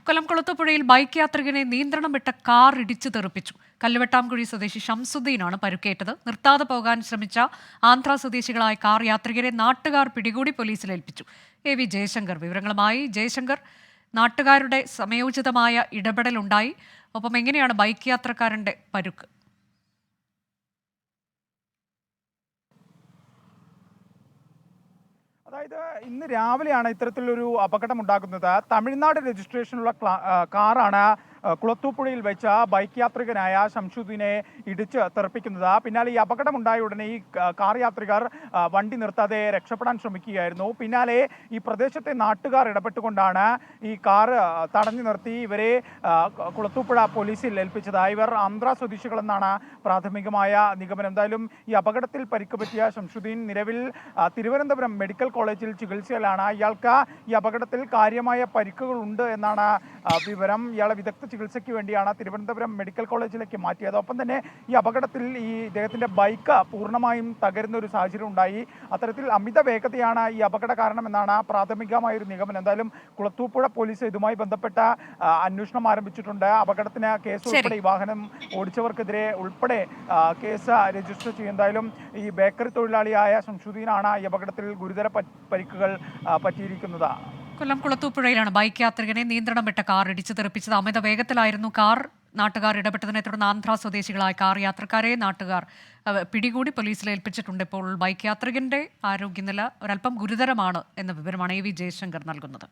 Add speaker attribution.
Speaker 1: കൊല്ലം കുളത്തൂപ്പുഴയിൽ bike യാത്രികനെ നിയന്ത്രണം വിട്ട car ഇടിച്ചു തെറിപ്പിച്ചു. കല്ലുവെട്ടാംകുഴി സ്വദേശി ഷംസുദ്ദീനാണ് പരുക്കേറ്റത്. നിർത്താതെ പോകാൻ ശ്രമിച്ച ആന്ധ്ര സ്വദേശികളായ കാർ യാത്രികരെ നാട്ടുകാർ പിടികൂടി പോലീസിൽ ഏൽപ്പിച്ചു. AV ജയശങ്കർ വിവരങ്ങളുമായി. ജയശങ്കർ, നാട്ടുകാരുടെ സമയോചിതമായ ഇടപെടലുണ്ടായി. ഒപ്പം എങ്ങനെയാണ് ബൈക്ക് യാത്രക്കാരന്റെ പരുക്ക്?
Speaker 2: അതായത് ഇന്ന് രാവിലെയാണ് ഇത്തരത്തിലൊരു അപകടം ഉണ്ടാകുന്നത്. തമിഴ്നാട് രജിസ്ട്രേഷനുള്ള കാറാണ് കുളത്തൂപ്പുഴയിൽ വെച്ച ബൈക്ക് യാത്രികനായ ഷംസുദ്ദീനെ ഇടിച്ച് തെറിപ്പിക്കുന്നത്. പിന്നാലെ ഈ അപകടമുണ്ടായ ഉടനെ ഈ കാർ യാത്രികർ വണ്ടി നിർത്താതെ രക്ഷപ്പെടാൻ ശ്രമിക്കുകയായിരുന്നു. പിന്നാലെ ഈ പ്രദേശത്തെ നാട്ടുകാർ ഇടപെട്ടുകൊണ്ടാണ് ഈ കാർ തടഞ്ഞു നിർത്തി ഇവരെ കുളത്തൂപ്പുഴ പോലീസിൽ ഏൽപ്പിച്ചത്. ഇവർ ആന്ധ്ര സ്വദേശികളെന്നാണ് പ്രാഥമികമായ നിഗമനം. എന്തായാലും ഈ അപകടത്തിൽ പരിക്ക് പറ്റിയ ഷംസുദ്ദീൻ നിലവിൽ തിരുവനന്തപുരം മെഡിക്കൽ കോളേജിൽ ചികിത്സയിലാണ്. ഇയാൾക്ക് ഈ അപകടത്തിൽ കാര്യമായ പരിക്കുകളുണ്ട് എന്നാണ് വിവരം. ഇയാളെ വിദഗ്ധ ചികിത്സയ്ക്ക് വേണ്ടിയാണ് തിരുവനന്തപുരം മെഡിക്കൽ കോളേജിലേക്ക് മാറ്റിയത്. ഒപ്പം തന്നെ ഈ അപകടത്തിൽ ഇദ്ദേഹത്തിന്റെ ബൈക്ക് പൂർണ്ണമായും തകരുന്ന ഒരു സാഹചര്യം ഉണ്ടായി. അത്തരത്തിൽ അമിത വേഗതയാണ് ഈ അപകട കാരണമെന്നാണ് പ്രാഥമികമായൊരു നിഗമനം. എന്തായാലും കുളത്തൂപ്പുഴ പോലീസ് ഇതുമായി ബന്ധപ്പെട്ട അന്വേഷണം ആരംഭിച്ചിട്ടുണ്ട്. അപകടത്തിന് കേസ് ഉൾപ്പെടെ ഈ വാഹനം ഓടിച്ചവർക്കെതിരെ ഉൾപ്പെടെ കേസ് രജിസ്റ്റർ ചെയ്യും. എന്തായാലും ഈ ബേക്കറി തൊഴിലാളിയായ ഷംസുദ്ദീനാണ് ഈ അപകടത്തിൽ ഗുരുതര പരിക്കുകൾ പറ്റിയിരിക്കുന്നത്.
Speaker 1: കൊല്ലം കുളത്തൂപ്പുഴയിലാണ് ബൈക്ക് യാത്രികനെ നിയന്ത്രണം വിട്ട കാർ ഇടിച്ചു തെറിപ്പിച്ചത്. അമിത വേഗത്തിലായിരുന്നു കാർ. നാട്ടുകാർ ഇടപെട്ടതിനെ തുടർന്ന് ആന്ധ്ര സ്വദേശികളായ കാർ യാത്രക്കാരെ നാട്ടുകാർ പിടികൂടി പോലീസിൽ ഏൽപ്പിച്ചിട്ടുണ്ട്. ഇപ്പോൾ ബൈക്ക് യാത്രികന്റെ ആരോഗ്യനില ഒരൽപ്പം ഗുരുതരമാണ് എന്ന വിവരമാണ് AV ജയശങ്കർ നൽകുന്നത്.